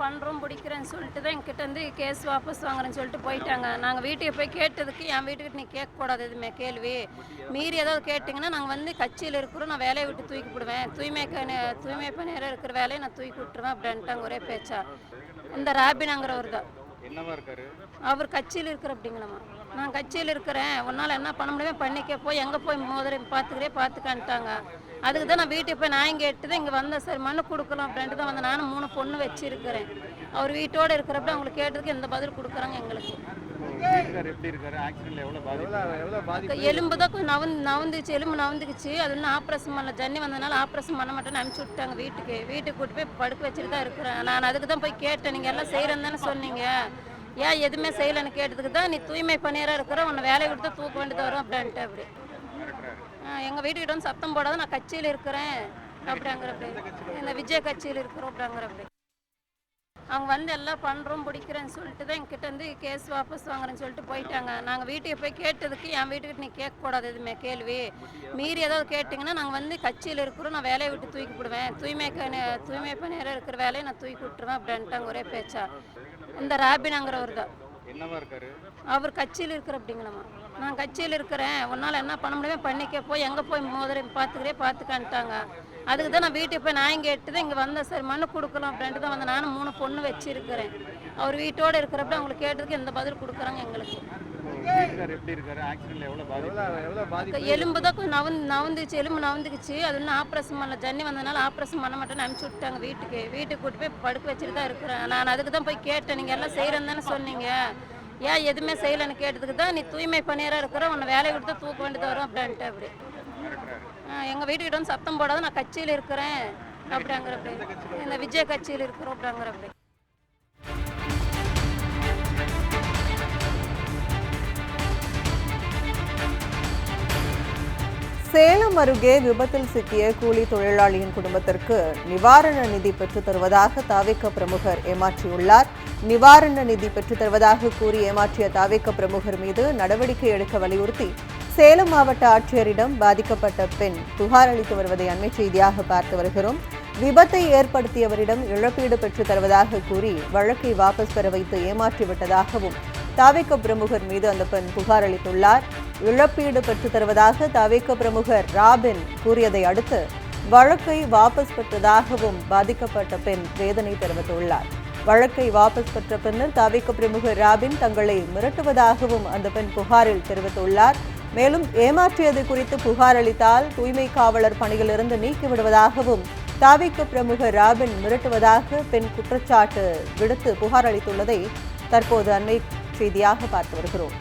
பண்ணுறோம் பிடிக்கிறேன்னு சொல்லிட்டு தான் என்கிட்ட இருந்து கேஸ் வாபஸ் வாங்குறேன்னு சொல்லிட்டு போயிட்டாங்க. நாங்கள் வீட்டுக்கு போய் கேட்டதுக்கு என் வீட்டுக்கிட்ட நீ கேட்கக்கூடாது எதுவுமே கேள்வி மீறி ஏதாவது கேட்டிங்கன்னா நாங்கள் வந்து கட்சியில் இருக்கிறோம், நான் வேலையை விட்டு தூக்கி போடுவேன், தூய்மை பணியாளர் இருக்கிற வேலையை நான் தூக்கி விட்டுருவேன் அப்படின்ட்டாங்க ஒரே பேச்சா. இந்த ராபினாங்கிறவர் தான். என்னவா இருக்காரு? அவர் கட்சியில் இருக்கிற அப்படிங்களம்மா. நான் கட்சியில் இருக்கிறேன், உன்னால் என்ன பண்ண முடியுமோ பண்ணிக்க, போய் எங்கே போய் மோதிரை பார்த்துக்கான்ட்டாங்க. அதுக்கு தான் நான் வீட்டுக்கு போய் நான் இங்கே எட்டு தான் இங்கே வந்தேன். சரி மனு கொடுக்கலாம் அப்படின்ட்டு தான் வந்தேன். நானும் 3 பொண்ணு வச்சிருக்கிறேன். அவர் வீட்டோடு இருக்கிறப்ப அவங்களுக்கு கேட்டதுக்கு எந்த பதில் கொடுக்குறாங்க எங்களுக்கு. எப்படி இருக்காரு? ஆக்சிடென்ட்ல எவ்வளோ பாதிப்பு? எலும்பு தான் கொஞ்சம் நவந்துச்சு, எலும்பு நவந்துக்குச்சு. அது இன்னும் ஆப்ரேஷன் பண்ணல. ஜன்னி வந்ததுனால ஆப்ரேஷன் பண்ண மாட்டேன்னு அனுப்பிச்சி விட்டாங்க வீட்டுக்கு கூட்டு போய் படுக்க வச்சுட்டு தான் இருக்கிறேன். நான் அதுக்கு தான் போய் கேட்டேன், நீங்கள் எல்லாம் செய்கிறேன்னு தானே சொன்னீங்க, ஏன் எதுவுமே செய்யலைன்னு கேட்டதுக்கு தான் நீ தூய்மை பணியாராக இருக்கிற, உன்னை வேலையை விட்டு தூக்க வேண்டியது வரும் அப்படின்ட்டு. அப்படி எங்கள் வீட்டுக்கிட்ட வந்து சத்தம் போடாத, நான் கட்சியில் இருக்கிறேன் அப்படிங்கிறப்படி, இந்த விஜய் கட்சியில் இருக்கிறோம் அப்படிங்கிறப்படி. அவங்க வந்து எல்லாம் பண்ணுறோம் பிடிக்கிறேன்னு சொல்லிட்டு தான் என்கிட்ட வந்து கேஸ் வாபஸ் வாங்குறேன்னு சொல்லிட்டு போயிட்டாங்க. நாங்கள் வீட்டுக்கு போய் கேட்டதுக்கு என் வீட்டுக்கிட்ட நீ கேட்கக்கூடாது எதுவுமே கேள்வி மீறி ஏதாவது கேட்டிங்கன்னா நாங்கள் வந்து கட்சியில் இருக்கிறோம், நான் வேலையை விட்டு தூக்கி போடுவேன், தூய்மை பணியாளர் இருக்கிற வேலையை நான் தூக்கி விட்டுருவேன் அப்படின்ட்டாங்க ஒரே பேச்சா. இந்த ராபினாங்கிறவர் தான். என்னவா இருக்காரு? அவர் கட்சியில் இருக்கிற அப்படிங்களம்மா. நான் கட்சியில் இருக்கிறேன், உன்னால் என்ன பண்ண முடியுமோ பண்ணிக்க, போய் எங்கே போய் மோதிரை பார்த்துக்கான்ட்டாங்க. அதுக்கு தான் நான் வீட்டுக்கு போய் நான் இங்கே எட்டு தான் இங்கே வந்தேன். சரி மனு கொடுக்கலாம் அப்படின்ட்டு தான் வந்தேன். நானும் 3 பொண்ணு வச்சிருக்கிறேன். அவர் வீட்டோடு இருக்கிறப்ப அவங்களுக்கு கேட்டதுக்கு எந்த பதில் கொடுக்குறாங்க எங்களுக்கு. எப்படி இருக்காரு? ஆக்சிடென்ட்ல எவ்வளோ பாதிப்பு? எலும்பு தான் கொஞ்சம் நவந்துச்சு, எலும்பு நவந்துக்குச்சு. அது இன்னும் ஆப்ரேஷன் பண்ணல. ஜன்னி வந்ததுனால ஆப்ரேஷன் பண்ண மாட்டேன்னு அனுப்பிச்சி விட்டாங்க வீட்டுக்கு கூட்டு போய் படுக்க வச்சுட்டு தான் இருக்கிறேன். நான் அதுக்கு தான் போய் கேட்டேன், நீங்கள் எல்லாம் செய்கிறேன்னு தானே சொன்னீங்க, ஏன் எதுவுமே செய்யலைன்னு கேட்டதுக்கு தான் நீ தூய்மை பணியாராக இருக்கிற, உன்னை வேலையை விட்டு தான் தூக்க வேண்டியது வரும் அப்படின்ட்டு. அப்படி எங்கள் வீட்டுக்கிட்ட வந்து சத்தம் போடாத, நான் கட்சியில் இருக்கிறேன் அப்படிங்கிறப்படி, இந்த விஜய் கட்சியில் இருக்கிறோம் அப்படிங்கிறப்படி. சேலம் அருகே விபத்தில் சிக்கிய கூலி தொழிலாளியின் குடும்பத்திற்கு நிவாரண நிதி பெற்றுத் தருவதாக தாவேக பிரமுகர் ஏமாற்றியுள்ளார். நிவாரண நிதி பெற்றுத் தருவதாக கூறி ஏமாற்றிய தாவேக பிரமுகர் மீது நடவடிக்கை எடுக்க வலியுறுத்தி சேலம் மாவட்ட ஆட்சியரிடம் பாதிக்கப்பட்ட பெண் புகார் அளித்து வருவதை அண்மை செய்தியாக பார்த்து வருகிறோம். விபத்தை ஏற்படுத்தியவரிடம் இழப்பீடு பெற்றுத் தருவதாக கூறி வழக்கை வாபஸ் பெற வைத்து ஏமாற்றிவிட்டதாகவும் தாவேக பிரமுகர் மீது அந்த பெண் புகார் அளித்துள்ளார். இழப்பீடு பெற்றுத் தருவதாக தாவேக பிரமுகர் ராபின் கூறியதை அடுத்து வழக்கை வாபஸ் பெற்றதாகவும் பாதிக்கப்பட்ட பெண் வேதனை தெரிவித்துள்ளார். வழக்கை வாபஸ் பெற்ற பின்னர் தாவேக பிரமுகர் ராபின் தங்களை மிரட்டுவதாகவும் அந்த பெண் புகாரில் தெரிவித்துள்ளார். மேலும் ஏமாற்றியது குறித்து புகார் அளித்தால் தூய்மை காவலர் பணியிலிருந்து நீக்கிவிடுவதாகவும் தாவேக பிரமுகர் ராபின் மிரட்டுவதாக பெண் குற்றச்சாட்டு விடுத்து புகார் அளித்துள்ளதை தற்போது அண்மை செய்தியாக பார்த்து வருகிறோம்.